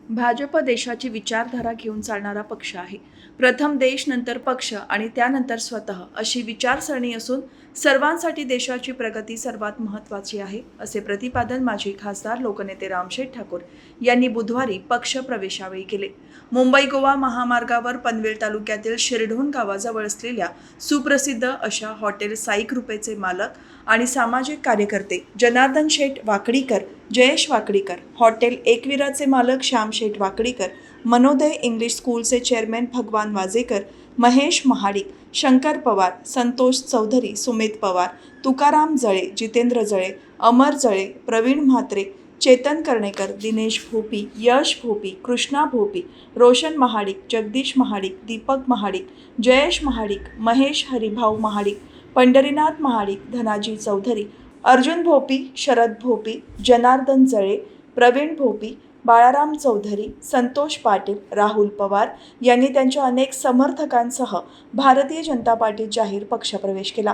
भाजप देशाची विचारधारा घेऊन चालणारा पक्ष आहे. प्रथम देश, नंतर पक्ष आणि त्यानंतर स्वतः अशी विचारसरणी असून सर्वांसाठी देशाची प्रगती सर्वात महत्त्वाची आहे, असे प्रतिपादन माजी खासदार लोकनेते रामशेठ ठाकूर यांनी बुधवारी पक्ष प्रवेशावेळी केले. मुंबई गोवा महामार्गावर पनवेल तालुक्यातील शिरढोण गावाजवळ असलेल्या सुप्रसिद्ध अशा हॉटेल साई कृपेचे मालक आणि सामाजिक कार्यकर्ते जनार्दन शेठ वाकडीकर, जयेश वाकडीकर, हॉटेल एकविराचे मालक श्याम शेठ वाकडीकर, मनोदय इंग्लिश स्कूलचे चेअरमॅन भगवान वाजेकर, महेश महाडिक, शंकर पवार, संतोष चौधरी, सुमित पवार, तुकाराम जळे, जितेंद्र जळे, अमर जळे, प्रवीण म्हात्रे, चेतन कर्णेकर, दिनेश भोपी, यश भोपी, कृष्णा भोपी, रोशन महाडिक, जगदीश महाडिक, दीपक महाडिक, जयेश महाडिक, महेश हरिभाऊ महाडिक, पंढरीनाथ महाडिक, धनाजी चौधरी, अर्जुन भोपी, शरद भोपी, जनार्दन जळे, प्रवीण भोपी, बाळाराम चौधरी, संतोष पाटील, राहुल पवार यांनी त्यांच्या अनेक समर्थकांसह भारतीय जनता पार्टीत जाहीर पक्षप्रवेश केला.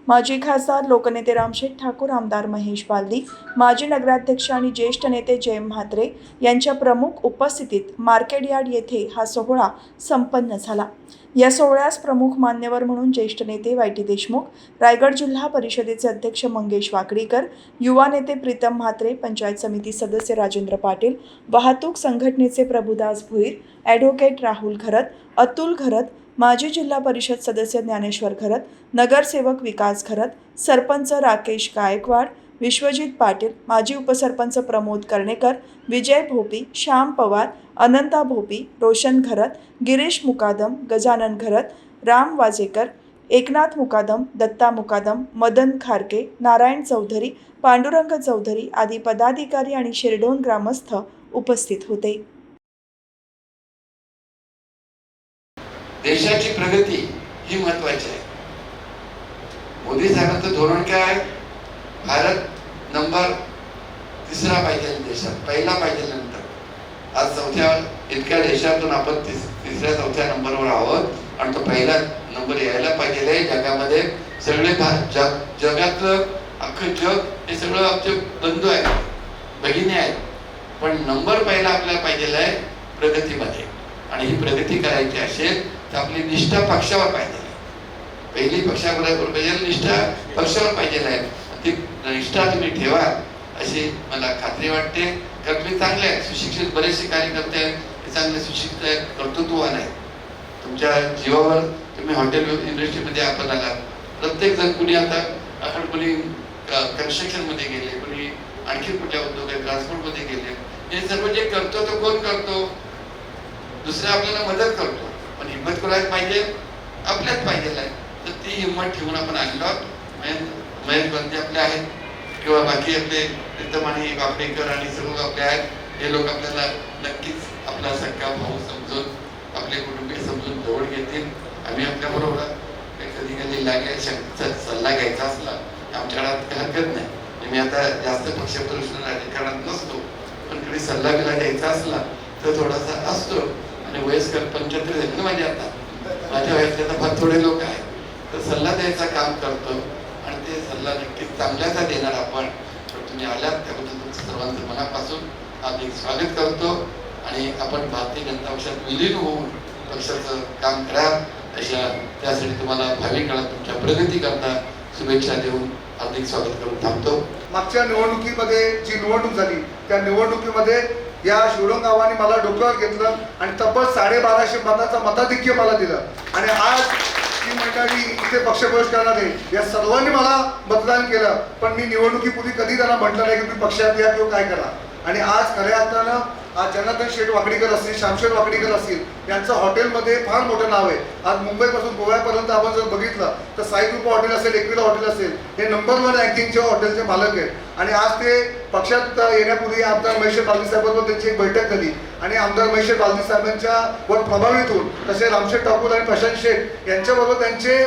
माजी खासदार लोकनेते रामशेठ ठाकूर, आमदार महेश बालदी, माजी नगराध्यक्ष आणि ज्येष्ठ नेते जयम म्हात्रे यांच्या प्रमुख उपस्थितीत मार्केट यार्ड येथे हा सोहळा संपन्न झाला. या सोहळ्यास प्रमुख मान्यवर म्हणून ज्येष्ठ नेते वाय.टी. देशमुख, रायगड जिल्हा परिषदेचे अध्यक्ष मंगेश वाकडीकर, युवा नेते प्रीतम म्हात्रे, पंचायत समिती सदस्य राजेंद्र पाटील, वाहतूक संघटनेचे प्रभुदास भुईर, ॲडव्होकेट राहुल घरत, अतुल घरत, माजी जिल्हा परिषद सदस्य ज्ञानेश्वर घरत, नगरसेवक विकास घरत, सरपंच राकेश गायकवाड, विश्वजित पाटील, माजी उपसरपंच प्रमोद कर्णेकर, विजय भोपी, श्याम पवार, अनंता भोपी, रोशन घरत, गिरीश मुकादम, गजानन घरत, राम वाजेकर, एकनाथ मुकादम, दत्ता मुकादम, मदन खारके, नारायण चौधरी, पांडुरंग चौधरी आदी पदाधिकारी आणि शिरढोण ग्रामस्थ उपस्थित होते. देशाची प्रगती ही महत्वाची आहे. मोदी साहेबांचं धोरण काय आहे? भारत नंबर 3रा पाहिजे देशात, पहिला पाहिजे नंतर. आज इतक्या देशातून आपण 3ऱ्या-4थ्या नंबरवर आहोत आणि तो पहिला नंबर यायला पाहिजे. जगामध्ये सगळे जगातलं अख्खं जग हे सगळं आमचे बंधू आहेत, भगिनी आहेत, पण नंबर पहिला आपल्याला पाहिजे आहे प्रगतीमध्ये. आणि ही प्रगती करायची असेल तर आपली निष्ठा पक्षावर पाहिजे. पहिली पक्षाबरोबर पाहिजे, निष्ठा पक्षावर पाहिजे आहे. ती निष्ठा तुम्ही ठेवा अशी मला खात्री वाटते. कारण तुम्ही चांगले आहेत, सुशिक्षित बरेचसे कार्यकर्ते आहेत, ते चांगले सुशिक्षित आहेत, कर्तृत्ववान आहेत. तुमच्या जीवावर तुम्ही हॉटेल इंडस्ट्रीमध्ये आपण आलात. प्रत्येक जण कुणी आता कुणी कन्स्ट्रक्शनमध्ये गेले, कुणी आणखी कुठल्या उद्योग आहे, ट्रान्सपोर्टमध्ये गेले. हे सर्व जे करतो तो कोण करतो? दुसरा आपल्याला मदत करतो, पण हिंमत कोणाला पाहिजे? आपल्याच पाहिजे आहे. तर ती हिंमत ठेवून आपण आलेलो आहोत. महेश बंदे आपले आहेत किंवा बाकी आपले प्रीतम आणि वाकडीकर आणि सर्व आपले आहेत. हे लोक आपल्याला नक्कीच आपला सख्खा भाऊ समजून, आपले कुटुंबीय समजून जवळ घेतील. आम्ही आपल्याबरोबर कधी कधी लागेल सल्ला घ्यायचा असला आमच्याकडे काही हरकत नाही. मी आता जास्त पक्षप्रवेश राजकारणात नसतो, पण कधी सल्ला बिला घ्यायचा असला तर थोडासा असतो. आणि वयस्कर 75 झाले ना माझे आता, माझ्या वयातले आता फार थोडे लोक आहेत, तर सल्ला द्यायचा काम करतो. आणि ते सल्ला नक्कीच चांगल्याचा देणार आपण. पण तुम्ही आल्यात त्याबद्दल तुमचं सर्वांचं मनापासून हार्दिक स्वागत करतो. आणि आपण भारतीय जनता पक्षात विलीन होऊन पक्षाचं काम करा अशा त्यासाठी तुम्हाला भावी काळात तुमच्या प्रगती करता शुभेच्छा देऊन हार्दिक स्वागत करून थांबतो. मागच्या निवडणुकीमध्ये जी निवडणूक झाली त्या निवडणुकीमध्ये या शिरढोण गावाने मला डोक्यावर घेतलं आणि तब्बल 1250 मताचा मताधिक्य मला दिलं. आणि आज ही मंडळी इथे पक्षप्रवेश करणार आहे, या सर्वांनी मला मतदान केलं. पण मी निवडणुकीपूर्वी कधी त्यांना म्हटलं नाही की तुम्ही पक्षात या किंवा काय करा. आणि आज खऱ्या अर्थानं आज जनार्दन शेठ वाकडीकर असतील, श्यामशेठ वाकडीकर असतील, यांचं हॉटेलमध्ये फार मोठं नाव आहे. आज मुंबईपासून गोव्यापर्यंत आपण जर बघितलं तर साई कृपा हॉटेल असेल, एकविरा हॉटेल असेल, हे नंबर 1 रँकिंगचे हॉटेलचे मालक आहेत. आणि आज ते पक्षात येण्यापूर्वी आमदार महेश बालदी साहेबांबरोबर त्यांची एक बैठक झाली. आणि आमदार महेश बालदी साहेबांच्या वर प्रभावित होऊन तसे रामशेठ ठाकूर आणि प्रशांत शेठ यांच्याबरोबर त्यांचे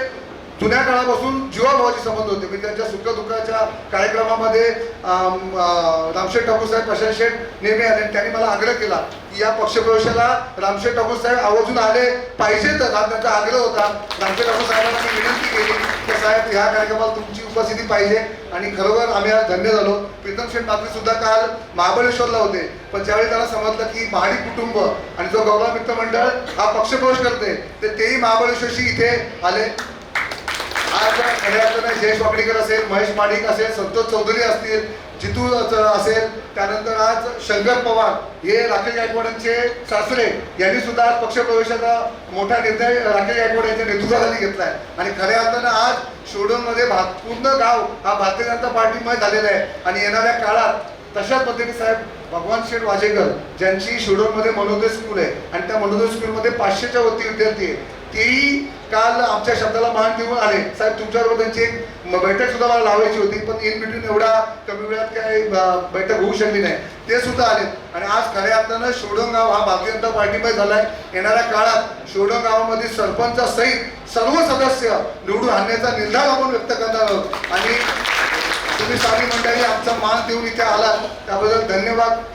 जुन्या काळापासून जीवाभावाचे संबंध होते. म्हणजे त्यांच्या सुखदुःखाच्या कार्यक्रमामध्ये रामशेठ ठाकूर साहेब, प्रशांत शेठ नेहमी आले. त्यांनी मला आग्रह केला की या पक्षप्रवेशाला रामशेठ ठाकूर साहेब आवर्जून आले पाहिजेतच. हा त्यांचा आग्रह होता. रामशेठ ठाकूर साहेबांना मी विनंती केली की साहेब ह्या कार्यक्रमाला तुमची उपस्थिती पाहिजे आणि खरोखर आम्ही आज धन्य झालो. प्रीतम शेठ मात्रे सुद्धा काल महाबळेश्वरला होते, पण ज्यावेळी त्यांना समजलं की महाडिक कुटुंब आणि जो गौरव मित्र मंडळ हा पक्षप्रवेश करते, तर तेही महाबळेश्वरशी इथे आले. आज खऱ्या अर्थाने जयेश वाकडीकर असेल, महेश माडिक असेल, संतोष चौधरी असतील, जितू असेल, त्यानंतर आज शंकर पवार हे राकेश गायकवाडांचे सासरे यांनी सुद्धा आज पक्षप्रवेशाचा मोठा निर्णय राकेश गायकवाड यांच्या नेतृत्वाखाली घेतलाय. आणि खऱ्या अर्थानं आज शिवडोनमध्ये पूर्ण गाव हा भारतीय जनता पार्टीमय झालेला आहे. आणि येणाऱ्या काळात तशाच पद्धतीने साहेब भगवान शेठ वाजेकर ज्यांची शिवडोनमध्ये मनोदय स्कूल आहे आणि त्या मनोदय स्कूलमध्ये 500च्या वरती विद्यार्थी आहे, तेही काल आमच्या शब्दाला मान देऊन आले. साहेब तुमच्याबरोबर त्यांची एक बैठक सुद्धा मला लावायची होती, पण इन बिटवीन एवढा कमी वेळात काही बैठक होऊ शकली नाही, ते सुद्धा आले. आणि आज खऱ्या अर्थानं शिवडोन गाव हा भारतीय जनता पार्टीमध्ये झालाय. येणाऱ्या काळात शिवडोन गावामध्ये सरपंचासहित सर्व सदस्य निवडून आणण्याचा निर्धार आपण व्यक्त करणार आहोत. आणि तुम्ही सारी मंडळी आमचा मान देऊन इथे आलात त्याबद्दल धन्यवाद.